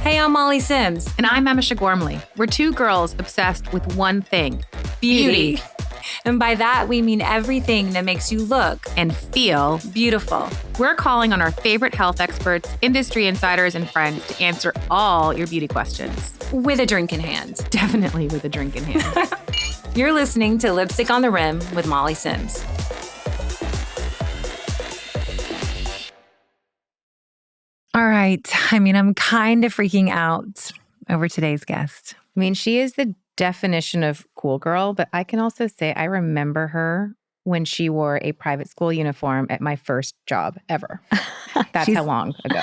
Hey, I'm Molly Sims. And I'm Emese Gormley. We're two girls obsessed with one thing, beauty. And by that, we mean everything that makes you look And feel beautiful. We're calling on our favorite health experts, industry insiders, and friends to answer all your beauty questions. With a drink in hand. Definitely with a drink in hand. You're listening to Lipstick on the Rim with Molly Sims. All right. I'm kind of freaking out over today's guest. She is the definition of cool girl, but I can also say I remember her when she wore a private school uniform at my first job ever. That's how long ago.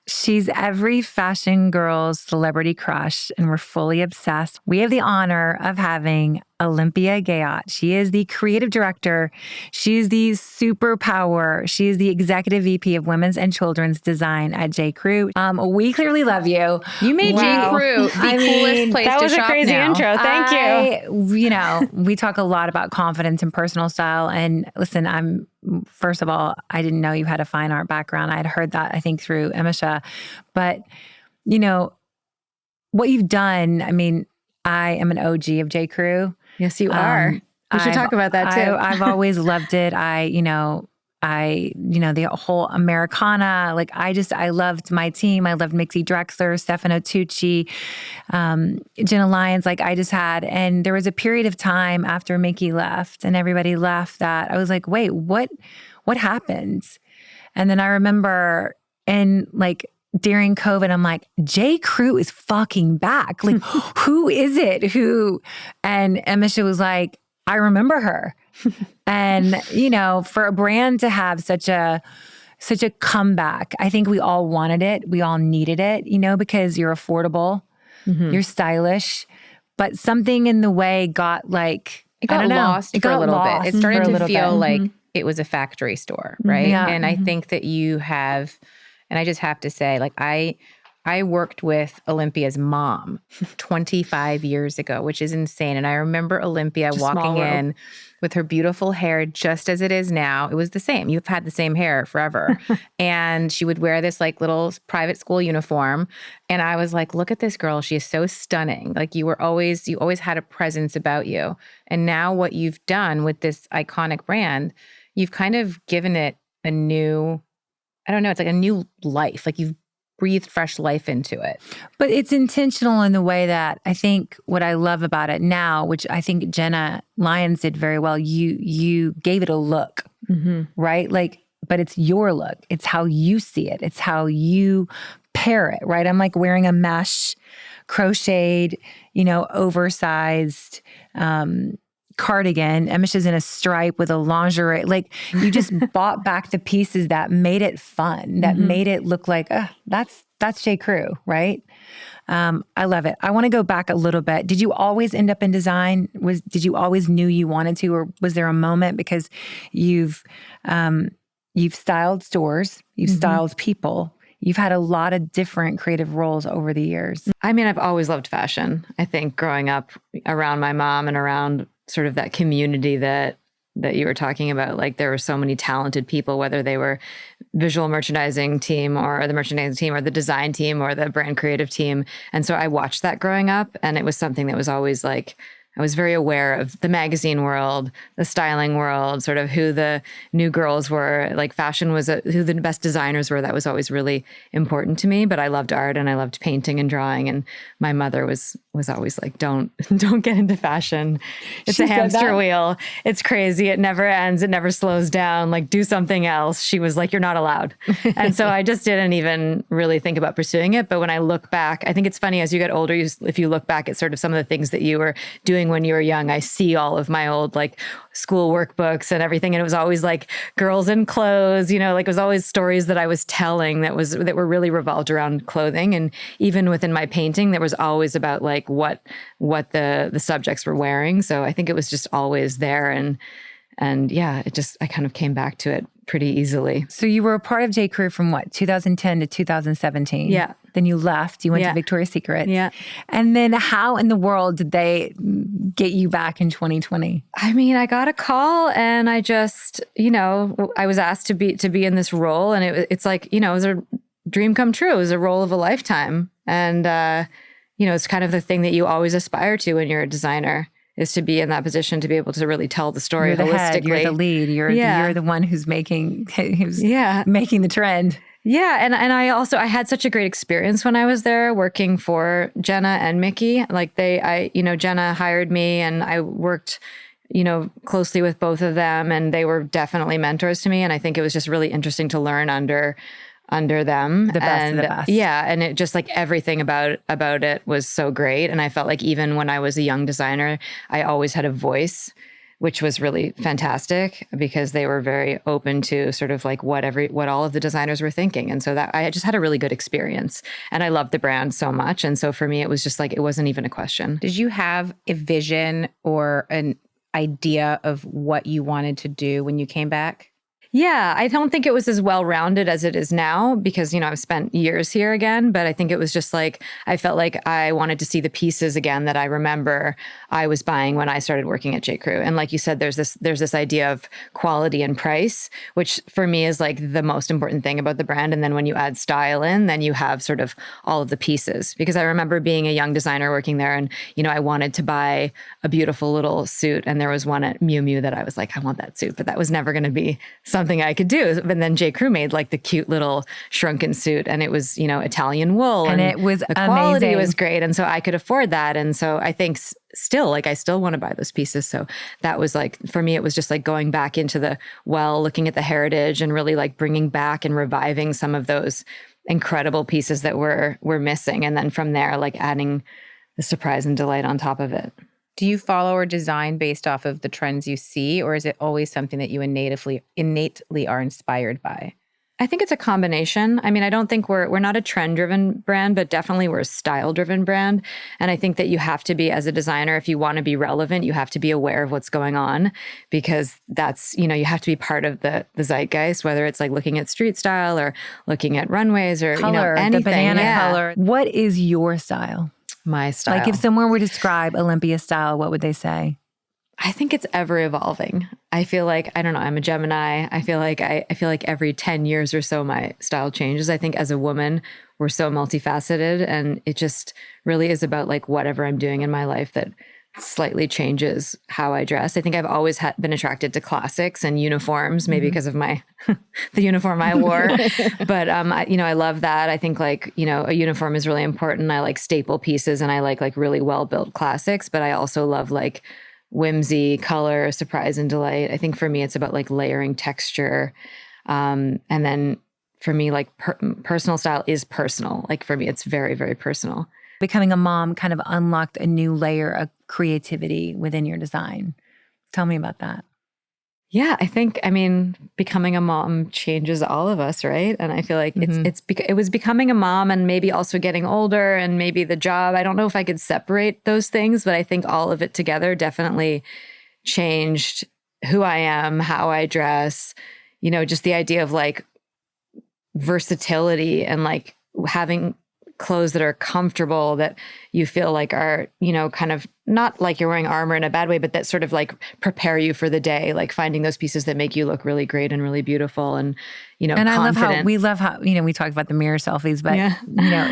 She's every fashion girl's celebrity crush, and we're fully obsessed. We have the honor of having Olympia Gayot. She is the creative director. She is the Superpower. She is the executive VP of women's and children's design at J.Crew. We clearly love you. You made J.Crew the coolest place to shop. That was a crazy now. intro. Thank you. We talk a lot about confidence and personal style. And listen, first of all, I didn't know you had a fine art background. I had heard that, I think, through Emese. But, what you've done, I am an OG of J.Crew. Yes, you are. We should talk about that too. I've always loved it. the whole Americana, I loved my team. I loved Mixie Drexler, Stefano Tucci, Jenna Lyons. And there was a period of time after Mickey left and everybody left that I was like, wait, what happened? And then I remember during COVID, I'm like, J.Crew is fucking back. Who is it? And Emese was like, I remember her. And, for a brand to have such a comeback, I think we all wanted it. We all needed it, because you're affordable, you're stylish, but something in the way got it got lost for a little bit. It started to feel like it was a factory store, right? Yeah. And I think that you have, and I just have to say, I worked with Olympia's mom 25 years ago, which is insane. And I remember Olympia walking in with her beautiful hair just as it is now. It was the same. You've had the same hair forever. And she would wear this little private school uniform. And I was like, look at this girl. She is so stunning. You always had a presence about you. And now what you've done with this iconic brand, you've kind of given it a new, I don't know, it's like a new life. You've breathed fresh life into it. But it's intentional in the way that I think what I love about it now, which I think Jenna Lyons did very well, you gave it a look, right? But it's your look. It's how you see it. It's how you pair it, right? I'm wearing a mesh, crocheted, oversized, cardigan. Emese's in a stripe with a lingerie. You just bought back the pieces that made it fun, that made it look like, that's J.Crew, right? I love it. I want to go back a little bit. Did you always end up in design? Did you always knew you wanted to, or was there a moment because you've styled stores, you've styled people, you've had a lot of different creative roles over the years? I've always loved fashion. I think growing up around my mom and around sort of that community that you were talking about, there were so many talented people, whether they were visual merchandising team or the merchandising team or the design team or the brand creative team. And so I watched that growing up, and it was something that was always I was very aware of the magazine world, the styling world, sort of who the new girls were, fashion was, who the best designers were. That was always really important to me. But I loved art and I loved painting and drawing. And my mother was always like, don't get into fashion. It's a hamster wheel. It's crazy. It never ends. It never slows down. Do something else. She was like, you're not allowed. And so I just didn't even really think about pursuing it. But when I look back, I think it's funny as you get older, if you look back at sort of some of the things that you were doing when you were young, I see all of my old school workbooks and everything. And it was always girls in clothes, it was always stories that I was telling that were really revolved around clothing. And even within my painting, there was always about what the subjects were wearing. So I think it was just always there. And yeah, I kind of came back to it pretty easily. So you were a part of J.Crew from 2010 to 2017? Yeah. Then you left. You went to Victoria's Secret. Yeah. And then how in the world did they get you back in 2020? I got a call and I just, I was asked to be in this role, and it's it was a dream come true. It was a role of a lifetime. And, it's kind of the thing that you always aspire to when you're a designer, is to be in that position to be able to really tell the story You're the holistically. head, you're the lead. You're the one who's making the trend. Yeah. And I had such a great experience when I was there working for Jenna and Mickey. Like Jenna hired me and I worked, closely with both of them, and they were definitely mentors to me. And I think it was just really interesting to learn under them. The best of the best. Yeah. And it just like everything about it was so great. And I felt like even when I was a young designer, I always had a voice, which was really fantastic because they were very open to sort of like what all of the designers were thinking. And so that I just had a really good experience, and I loved the brand so much. And so for me, it was just like, it wasn't even a question. Did you have a vision or an idea of what you wanted to do when you came back? Yeah, I don't think it was as well-rounded as it is now because, I've spent years here again, but I think it was just like, I felt like I wanted to see the pieces again that I remember I was buying when I started working at J.Crew. And like you said, there's this idea of quality and price, which for me is like the most important thing about the brand. And then when you add style in, then you have sort of all of the pieces. Because I remember being a young designer working there and, I wanted to buy a beautiful little suit. And there was one at Miu Miu that I was like, I want that suit, but that was never going to be something I could do. But then J.Crew made like the cute little shrunken suit, and it was, Italian wool, and it was the quality amazing. was great. And so I could afford that. And so I think still, I still want to buy those pieces. So that was like, for me, it was just like going back into looking at the heritage and really like bringing back and reviving some of those incredible pieces that we're missing. And then from there, like adding the surprise and delight on top of it. Do you follow or design based off of the trends you see, or is it always something that you innately are inspired by? I think it's a combination. I mean, I don't think we're not a trend-driven brand, but definitely we're a style-driven brand. And I think that you have to be, as a designer, if you want to be relevant, you have to be aware of what's going on, because that's, you have to be part of the zeitgeist, whether it's like looking at street style or looking at runways or, color, anything. The banana color. What is your style? My style. Like if someone were to describe Olympia style, what would they say? I think it's ever evolving. I feel like, I don't know, I'm a Gemini. I feel like every 10 years or so, my style changes. I think as a woman, we're so multifaceted, and it just really is about like whatever I'm doing in my life that slightly changes how I dress. I think I've always been attracted to classics and uniforms, maybe because of the uniform I wore. But, I love that. I think like, a uniform is really important. I like staple pieces, and I like really well-built classics, but I also love like whimsy, color, surprise, and delight. I think for me, it's about like layering texture. And then for me, like personal style is personal. Like for me, it's very, very personal. Becoming a mom kind of unlocked a new layer of creativity within your design. Tell me about that. Yeah, becoming a mom changes all of us, right? And I feel like it was becoming a mom, and maybe also getting older, and maybe the job. I don't know if I could separate those things, but I think all of it together definitely changed who I am, how I dress, just the idea of like versatility and like having clothes that are comfortable, that you feel like are, kind of not like you're wearing armor in a bad way, but that sort of like prepare you for the day, like finding those pieces that make you look really great and really beautiful and, and confident. I love how, we talked about the mirror selfies, but,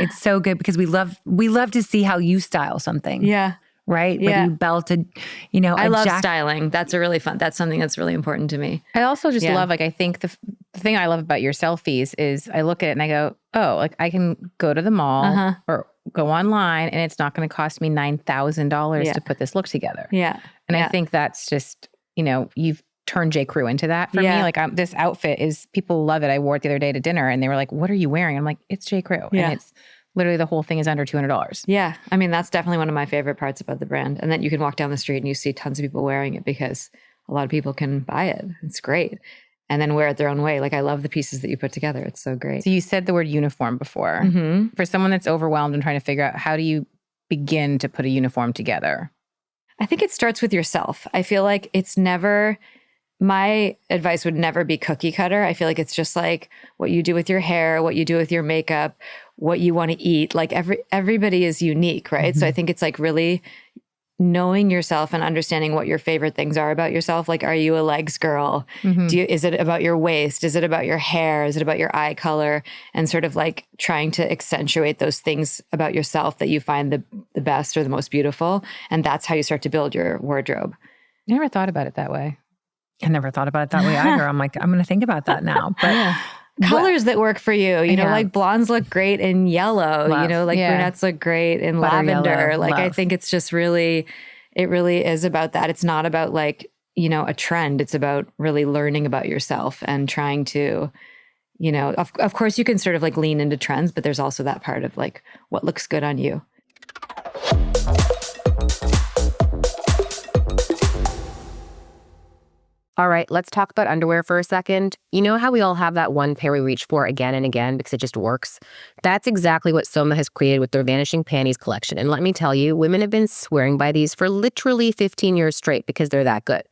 it's so good because we love to see how you style something. Yeah. Right? Yeah. Whether you belted, I love styling. That's that's something that's really important to me. I also just love, like, I think the thing I love about your selfies is I look at it and I go, oh, like I can go to the mall or go online and it's not going to cost me $9,000 to put this look together. Yeah. And I think that's just, you've turned J.Crew into that for me. Like this outfit is, people love it. I wore it the other day to dinner and they were like, what are you wearing? I'm like, it's J.Crew. And it's literally the whole thing is under $200. Yeah. That's definitely one of my favorite parts about the brand. And then you can walk down the street and you see tons of people wearing it because a lot of people can buy it. It's great. And then wear it their own way. Like I love the pieces that you put together. It's so great. So you said the word uniform before. Mm-hmm. For someone that's overwhelmed and trying to figure out, how do you begin to put a uniform together? I think it starts with yourself. I feel like it's never, my advice would never be cookie cutter. I feel like it's just like what you do with your hair, what you do with your makeup, what you want to eat. Like everybody is unique, right? Mm-hmm. So I think it's like really knowing yourself and understanding what your favorite things are about yourself. Like, are you a legs girl? Is it about your waist? Is it about your hair? Is it about your eye color? And sort of like trying to accentuate those things about yourself that you find the best or the most beautiful. And that's how you start to build your wardrobe. I never thought about it that way. I never thought about it that way either. I'm like, I'm going to think about that now. But colors that work for you, you know, like blondes look great in yellow, Love. you know, like brunettes look great in Butter lavender. yellow. Like, Love. I think it's just really, it really is about that. It's not about like, you know, a trend. It's about really learning about yourself and trying to, you know, of course you can sort of like lean into trends, but there's also that part of like what looks good on you. All right, let's talk about underwear for a second. You know how we all have that one pair we reach for again and again because it just works? That's exactly what Soma has created with their Vanishing Panties collection. And let me tell you, women have been swearing by these for literally 15 years straight because they're that good.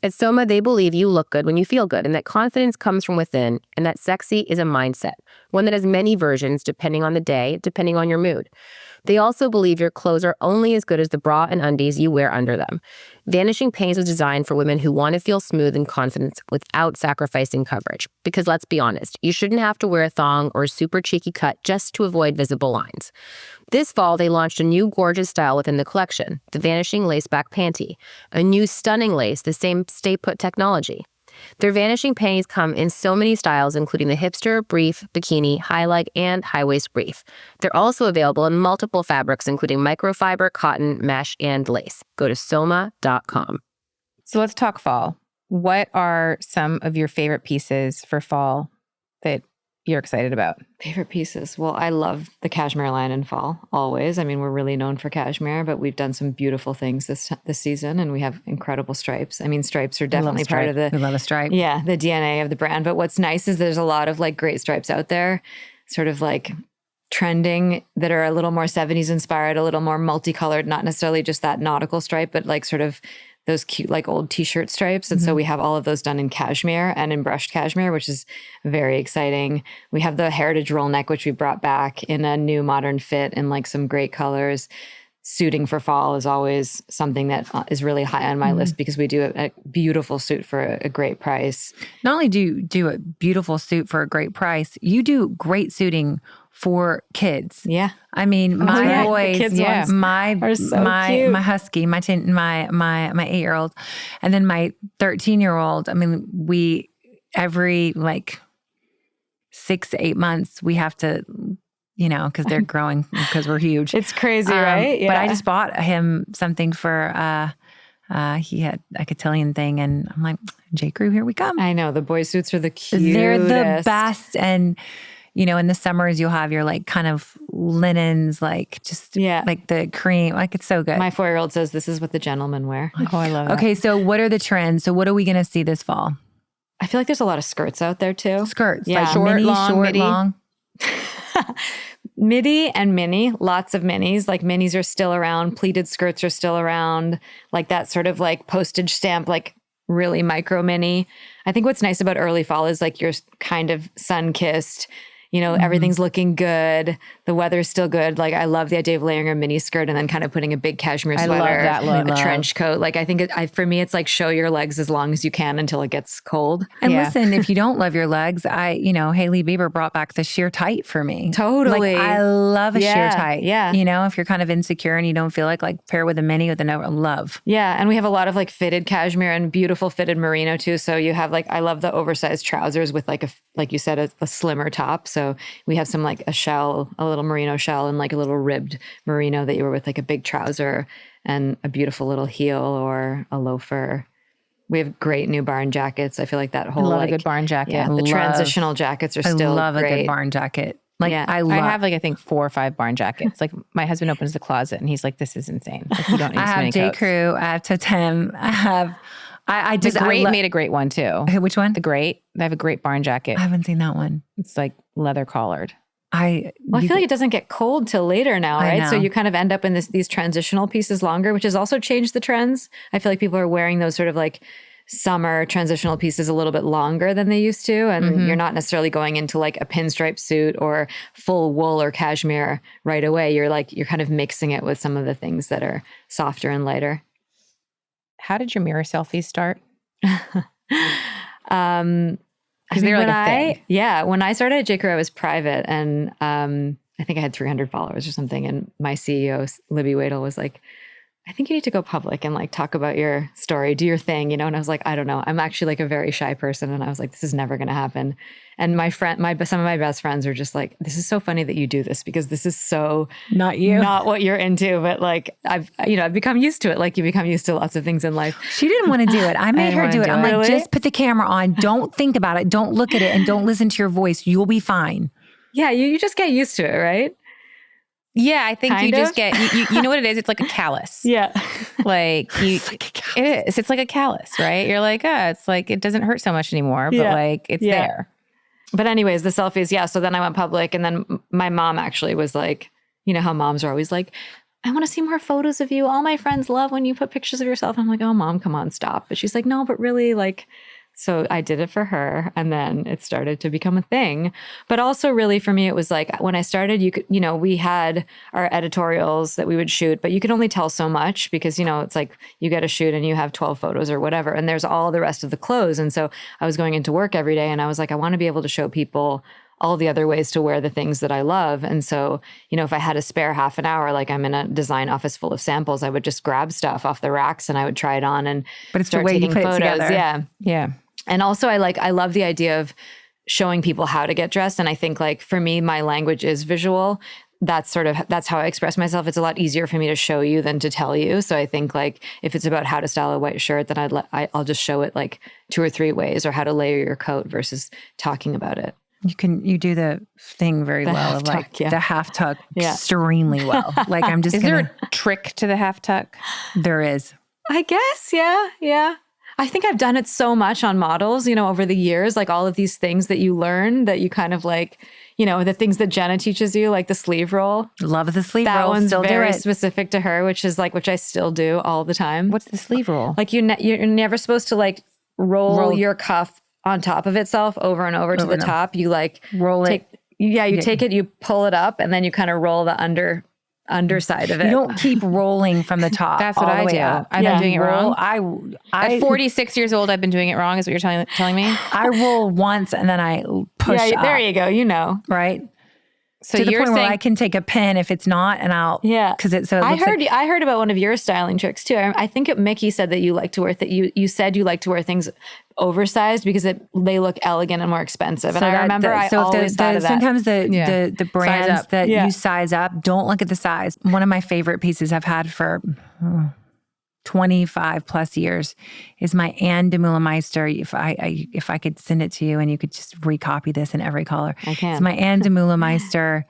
At Soma, they believe you look good when you feel good and that confidence comes from within and that sexy is a mindset, one that has many versions depending on the day, depending on your mood. They also believe your clothes are only as good as the bra and undies you wear under them. Vanishing Panties was designed for women who want to feel smooth and confident without sacrificing coverage. Because let's be honest, you shouldn't have to wear a thong or a super cheeky cut just to avoid visible lines. This fall, they launched a new gorgeous style within the collection, the Vanishing Laceback Panty, a new stunning lace, the same stay-put technology. Their Vanishing Panties come in so many styles, including the hipster, brief, bikini, high leg, and high waist brief. They're also available in multiple fabrics, including microfiber, cotton, mesh, and lace. Go to soma.com. So let's talk fall. What are some of your favorite pieces for fall that you're excited about? Favorite pieces? Well, I love the cashmere line in fall, always. I mean, we're really known for cashmere, but we've done some beautiful things this season, and we have incredible stripes. I mean, stripes are definitely part of the... We love a stripe. Yeah, the DNA of the brand. But what's nice is there's a lot of like great stripes out there, sort of like trending that are a little more 70s inspired, a little more multicolored, not necessarily just that nautical stripe, but like sort of those cute like old t-shirt stripes. And so we have all of those done in cashmere and in brushed cashmere, which is very exciting. We have the heritage roll neck, which we brought back in a new modern fit and like some great colors. Suiting for fall is always something that is really high on my list because we do a beautiful suit for a great price. Not only do you do a beautiful suit for a great price, you do great suiting for kids. Yeah. I mean, my boys, my cute. my husky, my 8-year-old, and then my 13-year-old. I mean, we every like 6 to 8 months we have to, you know, because they're growing because we're huge. It's crazy, right? Yeah. But I just bought him something for he had a cotillion thing, and I'm like, J.Crew, here we come. I know the boy suits are the cutest. They're the best, and you know, in the summers you'll have your like kind of linens, like just like the cream, like it's so good. My 4-year-old says this is what the gentlemen wear. Oh, I love it. Okay, so what are the trends? So what are we going to see this fall? I feel like there's a lot of skirts out there too. Skirts, yeah, like short, mini, long, midi. long. Midi and mini, lots of minis. Like minis are still around. Pleated skirts are still around. Like that sort of like postage stamp, like really micro mini. I think what's nice about early fall is like you're kind of sun-kissed. You know, everything's looking good. The weather's still good. Like, I love the idea of layering a mini skirt and then kind of putting a big cashmere sweater, love that look. a trench coat. Like, I think for me, it's like show your legs as long as you can until it gets cold. And listen, if you don't love your legs, Hailey Bieber brought back the sheer tight for me. Totally. Like, I love a sheer tight. Yeah. You know, if you're kind of insecure and you don't feel like pair with a mini with an over, love. Yeah. And we have a lot of like fitted cashmere and beautiful fitted merino too. So you have like, I love the oversized trousers with like like you said, a slimmer top. So we have some like a little merino shell and like a little ribbed merino that you wear with like a big trouser and a beautiful little heel or a loafer. We have great new barn jackets. I feel like that whole I love a good barn jacket. Yeah, the transitional jackets are still I love great. a good barn jacket. Like Yeah. I have like I think 4 or 5 barn jackets. Like my husband opens the closet and he's like, "This is insane. Like, you don't need I so many have coats." J.Crew. I have Totem. I have. I just The Great made a great one too. Which one? The Great. They have a great barn jacket. I haven't seen that one. It's like leather collared. I feel like it doesn't get cold till later now, right? So you kind of end up in these transitional pieces longer, which has also changed the trends. I feel like people are wearing those sort of like summer transitional pieces a little bit longer than they used to. And you're not necessarily going into like a pinstripe suit or full wool or cashmere right away. You're kind of mixing it with some of the things that are softer and lighter. How did your mirror selfies start? Because they're like a thing. Yeah. When I started at J.Crew, I was private, and I think I had 300 followers or something. And my CEO, Libby Wadle, was like, I think you need to go public and like talk about your story, do your thing, And I was like, I don't know. I'm actually like a very shy person. And I was like, this is never going to happen. And some of my best friends are just like, this is so funny that you do this, because this is so not what you're into. But like, I've become used to it. Like you become used to lots of things in life. She didn't want to do it. I made her do it. I'm like, just put the camera on. Don't think about it. Don't look at it, and don't listen to your voice. You'll be fine. Yeah. You just get used to it, right? Yeah, I think you just get, you know what it is? It's like a callus. Yeah. Like it is. It's like a callus, right? You're like, it's like, it doesn't hurt so much anymore, but like it's there. But anyways, the selfies. Yeah. So then I went public, and then my mom actually was like, you know how moms are always like, I want to see more photos of you. All my friends love when you put pictures of yourself. I'm like, oh, Mom, come on, stop. But she's like, no, but really, like, so I did it for her, and then it started to become a thing. But also really for me, it was like when I started, we had our editorials that we would shoot, but you could only tell so much because, it's like you get a shoot and you have 12 photos or whatever, and there's all the rest of the clothes. And so I was going into work every day, and I was like, I want to be able to show people all the other ways to wear the things that I love. And so, if I had a spare half an hour, like I'm in a design office full of samples, I would just grab stuff off the racks and I would try it on and but it's start the way taking you put photos. It together. Yeah. Yeah. And also I love the idea of showing people how to get dressed. And I think like for me, my language is visual. That's how I express myself. It's a lot easier for me to show you than to tell you. So I think like if it's about how to style a white shirt, then I'll just show it like 2 or 3 ways, or how to layer your coat versus talking about it. You do the thing very well, of like the half tuck extremely well. Like I'm just Is there a trick to the half tuck? There is. I guess, yeah. I think I've done it so much on models, over the years, like all of these things that you learn that you kind of like, the things that Jenna teaches you, like the sleeve roll. Love the sleeve roll. That one's still very specific to her, which I still do all the time. What's the sleeve roll? Like you're never supposed to like roll your cuff on top of itself over and over to the top. You like roll it. Take it, you pull it up, and then you kind of roll the underside of it. You don't keep rolling from the top. That's what I do. I've been doing it wrong. At 46 years old, I've been doing it wrong, is what you're telling me? I roll once and then I push up. There you go, Right? So to the you're point saying where I can take a pin if it's not, and I'll because it I heard about one of your styling tricks too. I think Mickey said that you like to wear you said you like to wear things oversized because they look elegant and more expensive. And I remember I always thought of that. Sometimes the brands that you size up, don't look at the size. One of my favorite pieces I've had for 25 plus years is my Anne Meister. If I could send it to you and you could just recopy this in every color. I can. It's my Anne Meister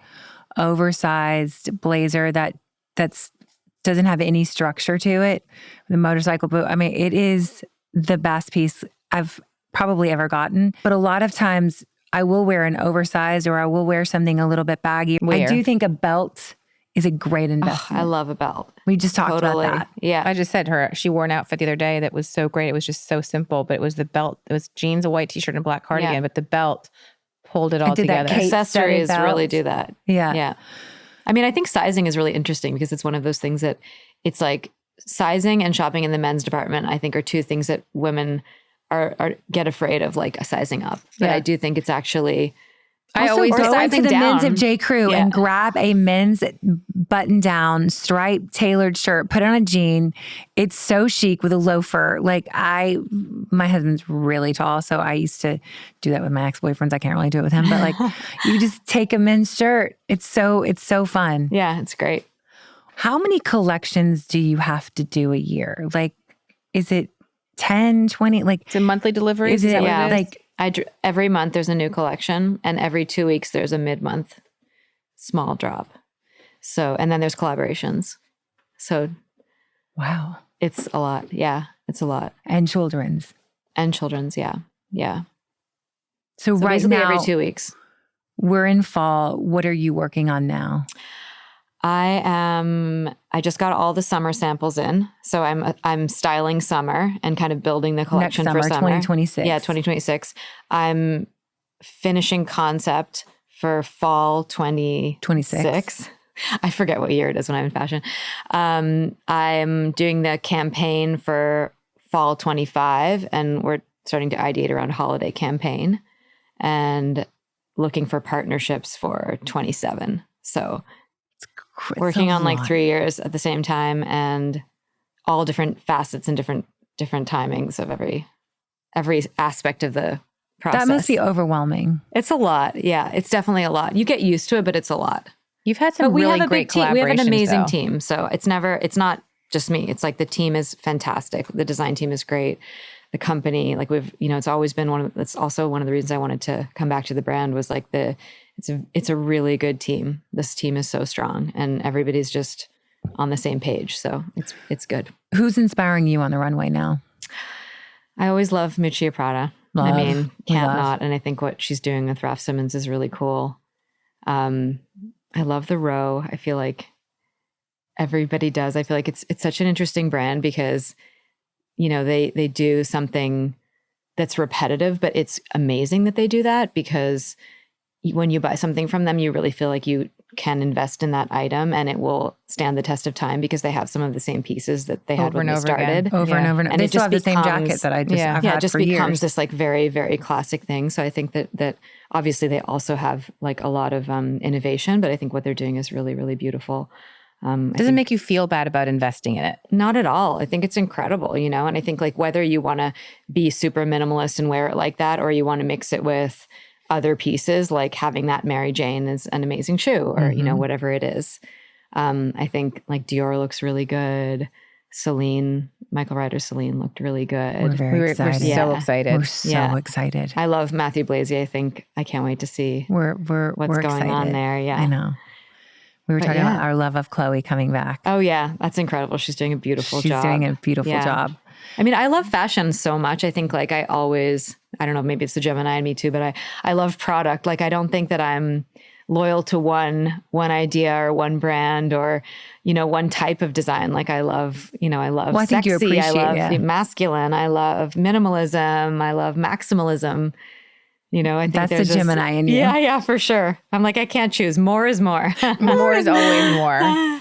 oversized blazer that's doesn't have any structure to it. The motorcycle boot. I mean, it is the best piece I've probably ever gotten. But a lot of times I will wear an oversized, or I will wear something a little bit baggy. I do think a belt is a great investment. I love a belt. We just talked about that. Yeah. I just said she wore an outfit the other day that was so great. It was just so simple, but it was the belt. It was jeans, a white t-shirt, and a black cardigan, but the belt pulled it all together. Accessories really do that. Yeah. Yeah. I mean, I think sizing is really interesting because it's one of those things that it's like sizing and shopping in the men's department, I think, are 2 things that women are get afraid of, like sizing up. But I do think it's actually... I always go into the men's of J.Crew and grab a men's button-down, striped, tailored shirt, put on a jean. It's so chic with a loafer. Like my husband's really tall, so I used to do that with my ex-boyfriends. I can't really do it with him, but like you just take a men's shirt. It's so fun. Yeah, it's great. How many collections do you have to do a year? Like, is it 10, 20? Like, it's a monthly delivery? Is it like... every month there's a new collection, and every 2 weeks there's a mid-month small drop. So, and then there's collaborations. So, wow, it's a lot. Yeah, it's a lot. And children's, yeah. So right now, every 2 weeks. We're in fall. What are you working on now? I just got all the summer samples in. So I'm styling summer and kind of building the collection Next summer, for summer. 2026. Yeah, 2026. I'm finishing concept for fall 2026. I forget what year it is when I'm in fashion. I'm doing the campaign for fall 25, and we're starting to ideate around holiday campaign and looking for partnerships for 27. So working on like 3 years at the same time, and all different facets and different timings of every aspect of the process. That must be overwhelming. It's a lot. Yeah, it's definitely a lot. You get used to it, but it's a lot. You've had some really great collaborations. We have an amazing though. team. So it's not just me. It's like the team is fantastic. The design team is great. The company, like it's always been that's also one of the reasons I wanted to come back to the brand was like it's a really good team. This team is so strong and everybody's just on the same page. So it's good. Who's inspiring you on the runway now? I always love Miuccia Prada. I mean, can't not. And I think what she's doing with Raf Simons is really cool. I love the row. I feel like everybody does. I feel like it's such an interesting brand because, they do something that's repetitive, but it's amazing that they do that because when you buy something from them, you really feel like you can invest in that item and it will stand the test of time because they have some of the same pieces that they had when they started. Over and over. And they still have the same jacket that I've had just for years. Becomes this like very, very classic thing. So I think that obviously they also have like a lot of innovation, but I think what they're doing is really, really beautiful. Does it make you feel bad about investing in it? Not at all. I think it's incredible, and I think like whether you want to be super minimalist and wear it like that, or you want to mix it with other pieces, like having that Mary Jane is an amazing shoe or, whatever it is. I think like Dior looks really good. Michael Ryder's Celine looked really good. We're very excited. We're so excited. We're so excited. I love Matthew Blazier. I can't wait to see what's going excited. on there. Yeah. I know. We were talking about our love of Chloe coming back. Oh yeah. That's incredible. She's doing a beautiful job. She's doing a beautiful job. I mean, I love fashion so much. I think like I don't know, maybe it's the Gemini in me too, but I love product. Like I don't think that I'm loyal to one idea or one brand or, one type of design. Like I love sexy. I think you appreciate, I love masculine. I love minimalism. I love maximalism. I think that's the Gemini in you. Yeah, for sure. I'm like, I can't choose. More is more. More is always more.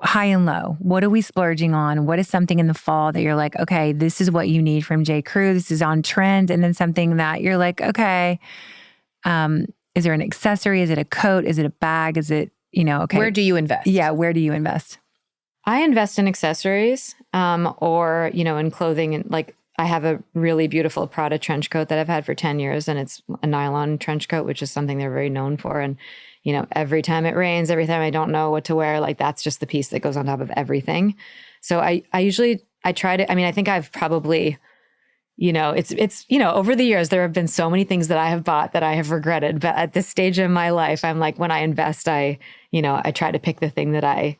High and low. What are we splurging on? What is something in the fall that you're like, okay, this is what you need from J.Crew. This is on trend. And then something that you're like, okay, is there an accessory? Is it a coat? Is it a bag? Is it, okay. Where do you invest? Yeah. Where do you invest? I invest in accessories or, in clothing. And like I have a really beautiful Prada trench coat that I've had for 10 years and it's a nylon trench coat, which is something they're very known for. And every time it rains, every time I don't know what to wear, like that's just the piece that goes on top of everything. So I try to, I think I've probably, it's over the years, there have been so many things that I have bought that I have regretted. But at this stage in my life, I'm like, when I invest, I try to pick the thing that I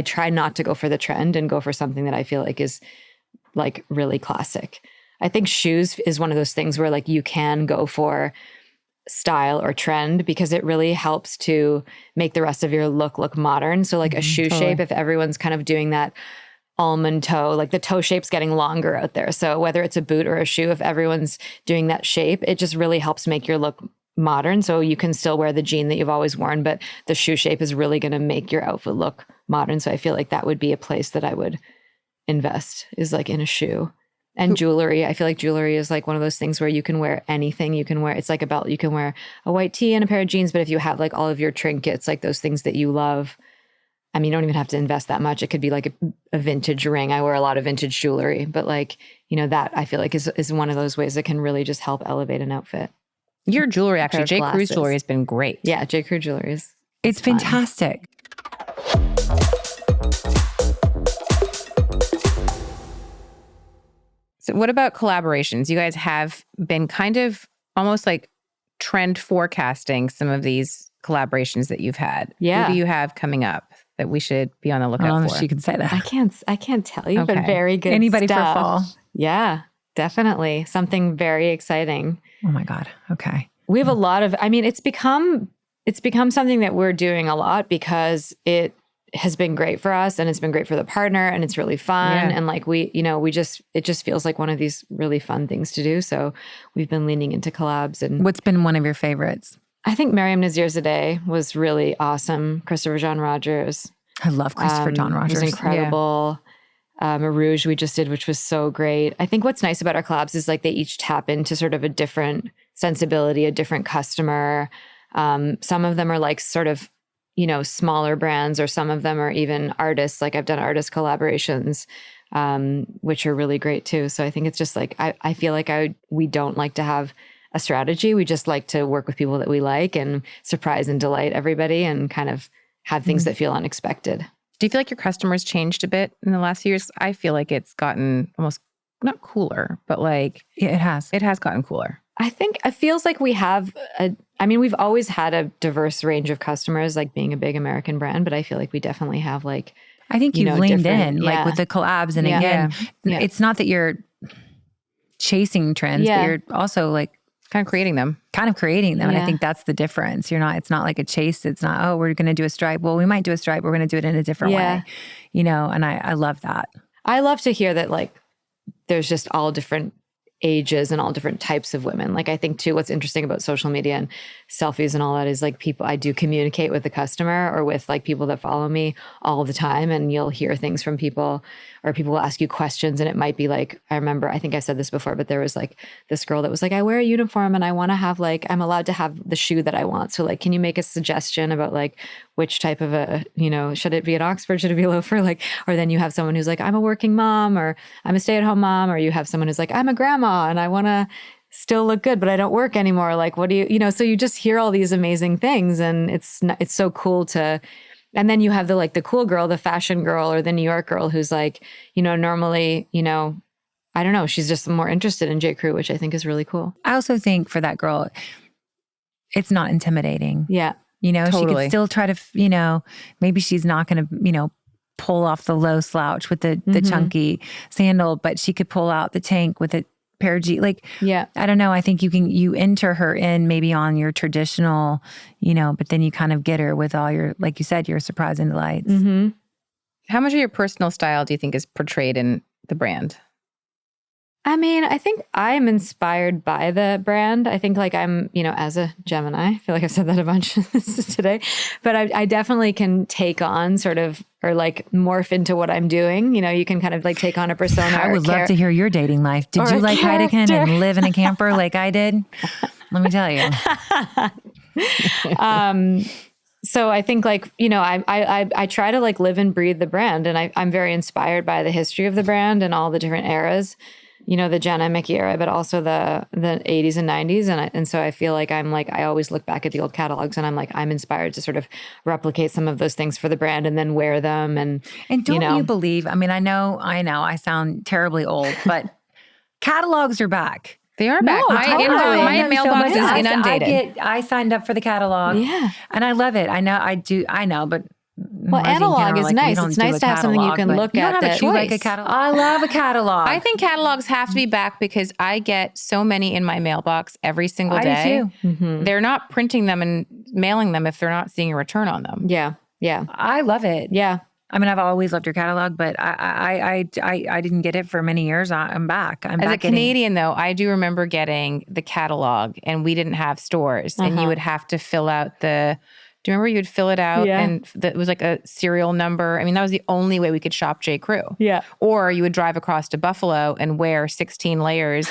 try not to go for the trend and go for something that I feel like is like really classic. I think shoes is one of those things where like you can go for style or trend because it really helps to make the rest of your look modern. So like a shoe shape, if everyone's kind of doing that almond toe, like the toe shape's getting longer out there. So whether it's a boot or a shoe, if everyone's doing that shape, it just really helps make your look modern. So you can still wear the jean that you've always worn, but the shoe shape is really going to make your outfit look modern. So I feel like that would be a place that I would invest, is like in a shoe. And jewelry. I feel like jewelry is like one of those things where you can wear anything. You can wear, it's like a belt. You can wear a white tee and a pair of jeans, but if you have like all of your trinkets, like those things that you love, you don't even have to invest that much. It could be like a vintage ring. I wear a lot of vintage jewelry, but like, that I feel like is one of those ways that can really just help elevate an outfit. Your jewelry, actually, J.Crew's jewelry has been great. Yeah, J.Crew jewelry it's fantastic. So what about collaborations? You guys have been kind of almost like trend forecasting some of these collaborations that you've had. Yeah. Who do you have coming up that we should be on the lookout for? She could say that. I can't tell you, but very good Anybody stuff. for fall? Yeah, definitely. Something very exciting. Oh my God. Okay. We have a lot of, it's become it's become something that we're doing a lot because it has been great for us and it's been great for the partner and it's really fun. Yeah. And like it just feels like one of these really fun things to do. So we've been leaning into collabs. And What's been one of your favorites? I think Miriam Nazir-Zadeh was really awesome. Christopher John Rogers. I love Christopher John Rogers. Was incredible. A Rouge we just did, which was so great. I think what's nice about our collabs is like they each tap into sort of a different sensibility, a different customer. Some of them are like sort of, smaller brands, or some of them are even artists. Like I've done artist collaborations, which are really great too. So I think it's just like, I feel like we don't like to have a strategy. We just like to work with people that we like and surprise and delight everybody and kind of have things that feel unexpected. Do you feel like your customers changed a bit in the last few years? I feel like it's gotten almost not cooler, but like Yeah, it has. it has gotten cooler. I think it feels like we have we've always had a diverse range of customers, like being a big American brand, but I feel like we definitely have like, I think you've leaned in like with the collabs. And again, Yeah. it's not that you're chasing trends, but you're also like Kind of creating them. kind of creating them. And I Yeah. think that's the difference. It's not like a chase. It's not, oh, we're going to do a stripe. Well, we might do a stripe. We're going to do it in a different way, and I love that. I love to hear that like there's just all different ages and all different types of women. Like I think too, what's interesting about social media and selfies and all that is like I do communicate with the customer or with like people that follow me all the time. And you'll hear things from people or people will ask you questions. And it might be like, I remember, I think I said this before, but there was like this girl that was like, I wear a uniform and I want to have like, I'm allowed to have the shoe that I want. So like, can you make a suggestion about like which type of should it be an Oxford? Should it be a loafer? Like, or then you have someone who's like, I'm a working mom or I'm a stay-at-home mom, or you have someone who's like, I'm a grandma and I want to still look good, but I don't work anymore. Like, what do you, so you just hear all these amazing things and it's so cool and then you have the cool girl, the fashion girl or the New York girl who's like, normally, I don't know, she's just more interested in J.Crew, which I think is really cool. I also think for that girl, it's not intimidating. Yeah. She Totally. could still try to, maybe she's not going to, pull off the low slouch with the chunky sandal, but she could pull out the tank with a pair of jeans. Like, Yeah. I don't know. I think you enter her in maybe on your traditional, but then you kind of get her with all your, like you said, your surprise and delights. Mm-hmm. How much of your personal style do you think is portrayed in the brand? I think I am inspired by the brand. I think like I'm, as a Gemini, I feel like I've said that a bunch today, but I definitely can take on sort of, or like morph into what I'm doing. You can kind of like take on a persona. I would love to hear your dating life. Did you like Heidecken and live in a camper like I did? Let me tell you. So I think like, I try to like live and breathe the brand, and I'm very inspired by the history of the brand and all the different eras. The Jenna Mickey era, but also the 80s and 90s. And so I feel like I always look back at the old catalogs and I'm inspired to sort of replicate some of those things for the brand and then wear them. And don't you believe, I know I sound terribly old, but catalogs are back. They are back. My mailbox is inundated. I signed up for the catalog. Yeah. And I love it. I know, but well, analog is nice. It's nice to have something you can look at. That you like a catalog. I love a catalog. I think catalogs have to be back because I get so many in my mailbox every single day. I do too. Mm-hmm. They're not printing them and mailing them if they're not seeing a return on them. Yeah. Yeah. I love it. Yeah. I've always loved your catalog, but I didn't get it for many years. I'm back. As a Canadian, though, I do remember getting the catalog, and we didn't have stores, and you would have to fill out the. Do you remember you would fill it out and it was like a serial number? That was the only way we could shop J.Crew. Yeah. Or you would drive across to Buffalo and wear 16 layers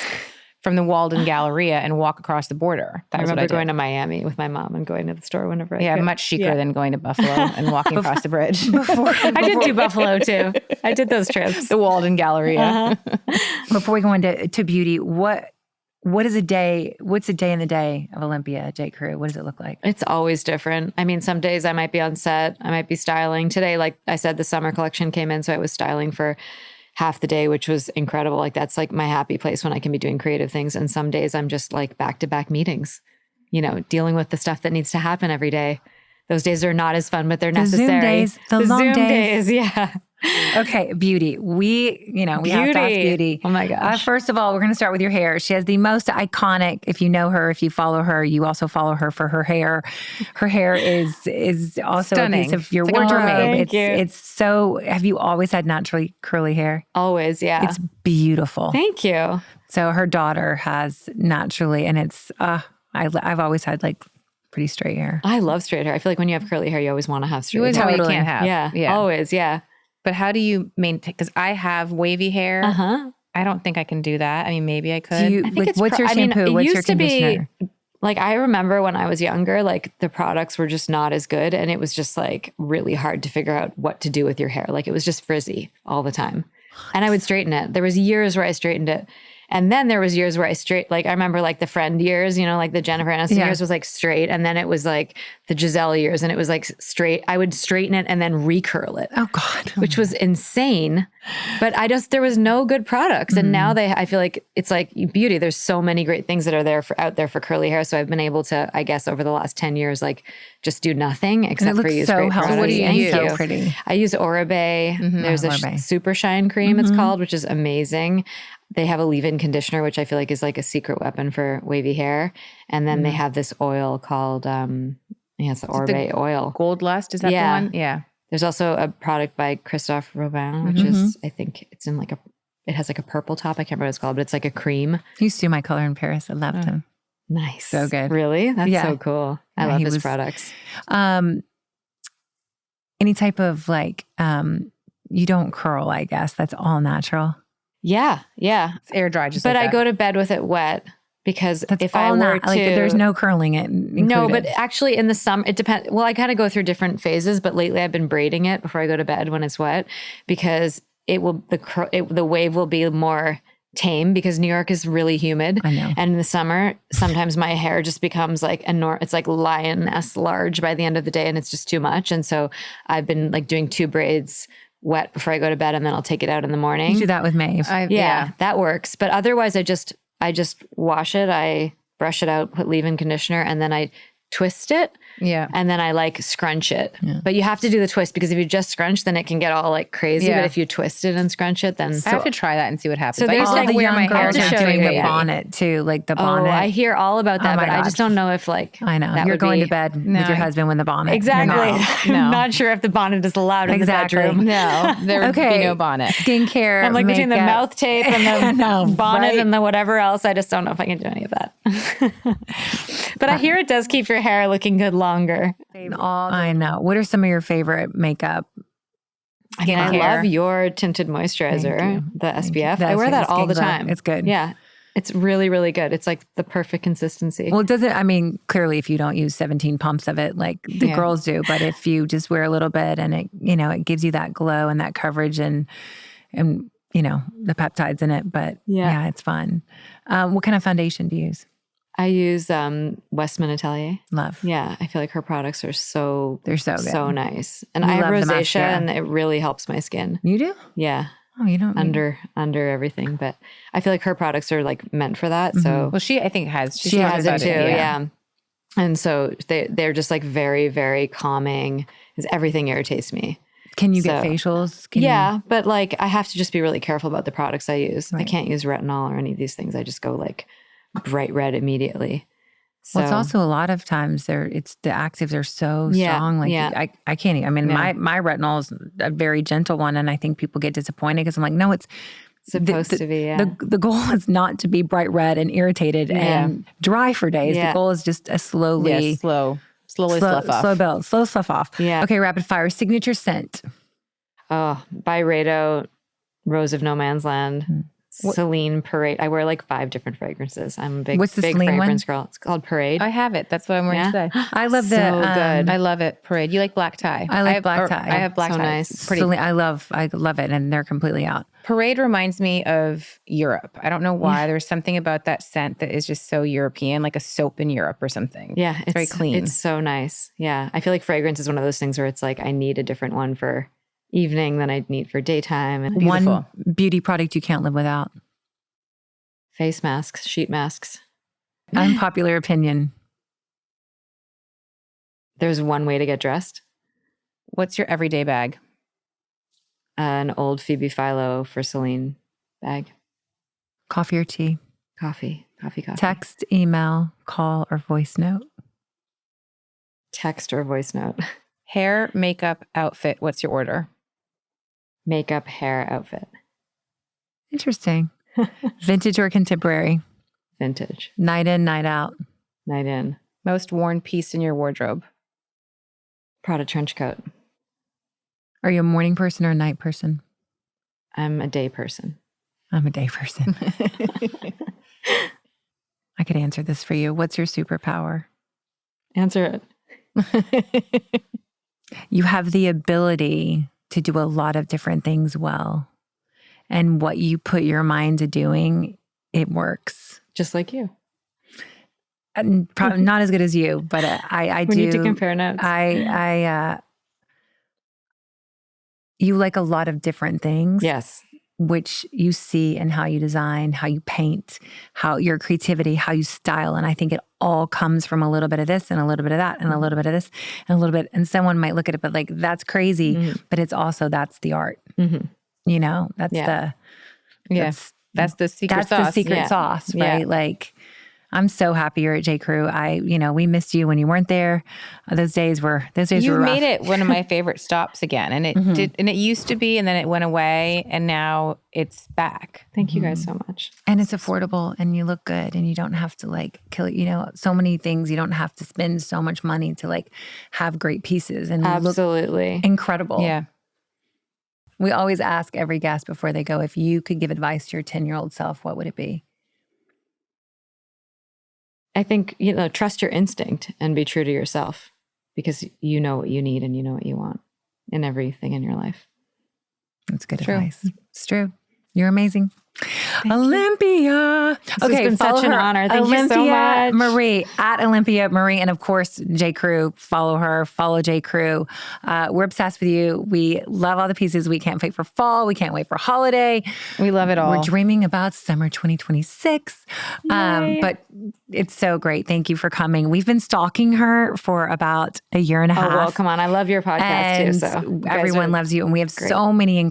from the Walden Galleria and walk across the border. I remember going to Miami with my mom and going to the store whenever I could. Much chicer than going to Buffalo and walking across the bridge. I did do Buffalo too. I did those trips. The Walden Galleria. Before we go into beauty, what's a day in the day of Olympia J.Crew? What does it look like? It's always different. Some days I might be on set. I might be styling. Today, like I said, the summer collection came in, so I was styling for half the day, which was incredible. Like that's like my happy place when I can be doing creative things. And some days I'm just like back-to-back meetings, dealing with the stuff that needs to happen every day. Those days are not as fun, but they're necessary. Zoom days, the long Zoom days. Yeah. Okay, beauty. We have to ask beauty. Oh my gosh. First of all, we're going to start with your hair. She has the most iconic, if you know her, if you follow her, you also follow her for her hair. Her hair is also Stunning. a piece of your It's like a wardrobe. mermaid. It's so, have you always had naturally curly hair? Always, yeah. It's beautiful. Thank you. So her daughter has naturally, and it's, I've always had like pretty straight hair. I love straight hair. I feel like when you have curly hair, you always want to have straight You hair. always you can't have. Yeah, always, yeah. But how do you maintain? Because I have wavy hair. I don't think I can do that. I mean, maybe I could. I think what's your shampoo? What's your conditioner? Like, I remember when I was younger, like the products were just not as good. And it was just like really hard to figure out what to do with your hair. Like it was just frizzy all the time. And I would straighten it. There was years where I straightened it. And then there was years where I remember like the Friend years, like the Jennifer Aniston years was like straight. And then it was like the Giselle years and it was like straight. I would straighten it and then recurl it. Oh God. Which was insane. But there was no good products. And now I feel like it's like beauty. There's so many great things that are out there for curly hair. So I've been able to, I guess, over the last 10 years, like just do nothing except for use great products. What do you use? So pretty. I use Oribe. There's a Super Shine cream, it's called, which is amazing. They have a leave-in conditioner, which I feel like is like a secret weapon for wavy hair. And then they have this oil called, it's the Oribe oil. Gold Lust, is that the one? Yeah. There's also a product by Christophe Robin, which is, I think it's in like it has like a purple top. I can't remember what it's called, but it's like a cream. He used to do my color in Paris. I loved him. Nice. So good. Really? That's so cool. I love his products. Any type of like, you don't curl, I guess. That's all natural. Yeah. Yeah. It's air dry. Just but like I go to bed with it wet because that's if I were to, like, there's no curling it included. No, but actually in the summer, it depends. Well, I kind of go through different phases, but lately I've been braiding it before I go to bed when it's wet because the wave will be more tame because New York is really humid. I know. And in the summer, sometimes my hair just becomes like it's like lioness large by the end of the day and it's just too much. And so I've been like doing 2 braids wet before I go to bed and then I'll take it out in the morning. You do that with Maeve. Yeah, that works. But otherwise I just wash it, I brush it out, put leave-in conditioner, and then I twist it. Yeah. And then I like scrunch it. Yeah. But you have to do the twist because if you just scrunch, then it can get all like crazy. Yeah. But if you twist it and scrunch it, then... I have to try that and see what happens. So there's like the young girls are doing the bonnet too, like the bonnet. Oh, I hear all about that, but I just don't know if like... I know. You're going to bed with your husband when the bonnet. Exactly. I'm not sure if the bonnet is allowed in the bedroom. No, there would be no bonnet. Skincare, I'm like between the mouth tape and the bonnet and the whatever else, I just don't know if I can do any of that. But I hear it does keep your hair looking good longer. I know. What are some of your favorite makeup? I mean, I love your tinted moisturizer, the SPF. I wear that all the time. It's good. Yeah. It's really, really good. It's like the perfect consistency. Well, it doesn't, I mean, clearly if you don't use 17 pumps of it like the girls do, but if you just wear a little bit and it, it gives you that glow and that coverage and the peptides in it. But yeah it's fun. What kind of foundation do you use? I use Westman Atelier. Love. Yeah, I feel like her products are they're so good. So nice. And I have rosacea and it really helps my skin. You do? Yeah. Oh, you don't under everything, but I feel like her products are like meant for that. So well, she I think has she has it too. Yeah. And so they're just like very, very calming. Because everything irritates me. Can you get facials? But like I have to just be really careful about the products I use. Right. I can't use retinol or any of these things. I just go like bright red immediately. So, well, it's also a lot of times the actives are so strong. Like I can't even, I mean, my retinol is a very gentle one. And I think people get disappointed because I'm like, no, it's supposed to be. Yeah. The goal is not to be bright red and irritated and dry for days. Yeah. The goal is just a slowly slough off. Slow slough off. Yeah. Okay. Rapid fire. Signature scent. Oh, Byredo, Rose of No Man's Land. Celine Parade. I wear like 5 different fragrances. I'm a big fragrance girl. It's called Parade. I have it. That's what I'm wearing today. I love so good. I love it. Parade. You like black tie? I like black tie. I have black tie. Nice. Pretty. I love it, and they're completely out. Parade reminds me of Europe. I don't know why. There's something about that scent that is just so European, like a soap in Europe or something. Yeah, it's very clean. It's so nice. Yeah, I feel like fragrance is one of those things where it's like I need a different one for evening than I'd need for daytime. And one beauty product you can't live without. Face masks, sheet masks. Unpopular opinion. There's one way to get dressed. What's your everyday bag? An old Phoebe Philo for Celine bag. Coffee or tea? Coffee. Text, email, call, or voice note? Text or voice note. Hair, makeup, outfit. What's your order? Makeup, hair, outfit. Interesting. Vintage or contemporary? Vintage. Night in, night out? Night in. Most worn piece in your wardrobe? Prada trench coat. Are you a morning person or a night person? I'm a day person. I'm a day person. I could answer this for you. What's your superpower? Answer it. You have the ability to do a lot of different things well. And what you put your mind to doing, it works. Just like you. And probably not as good as you, but I We do. need to compare notes. You like a lot of different things. Yes. Which you see in how you design, how you paint, how your creativity, how you style. And I think it all comes from a little bit of this and a little bit of that and a little bit of this and a little bit. And someone might look at it, but like, that's crazy. But it's also, that's the art. You know, that's the secret sauce. That's the secret sauce, right? Yeah. Like, I'm so happy you're at J.Crew. We missed you when you weren't there. Those days were rough. You made it one of my favorite stops again. And it did, and it used to be, and then it went away, and now it's back. Thank you guys so much. And it's affordable, and you look good, and you don't have to like kill, so many things. You don't have to spend so much money to like have great pieces and Absolutely look incredible. Yeah. We always ask every guest before they go, if you could give advice to your 10-year-old self, what would it be? I think, trust your instinct and be true to yourself, because you know what you need and you know what you want in everything in your life. That's good advice. It's true. You're amazing. Thank Olympia. This has been such an honor. Thank you so much. Marie, at Olympia Marie. And of course, J.Crew. Follow her. Follow J.Crew. We're obsessed with you. We love all the pieces. We can't wait for fall. We can't wait for holiday. We love it all. We're dreaming about summer 2026. But it's so great. Thank you for coming. We've been stalking her for about a year and a half. Oh, well, come on. I love your podcast too. So everyone loves you. And we have so many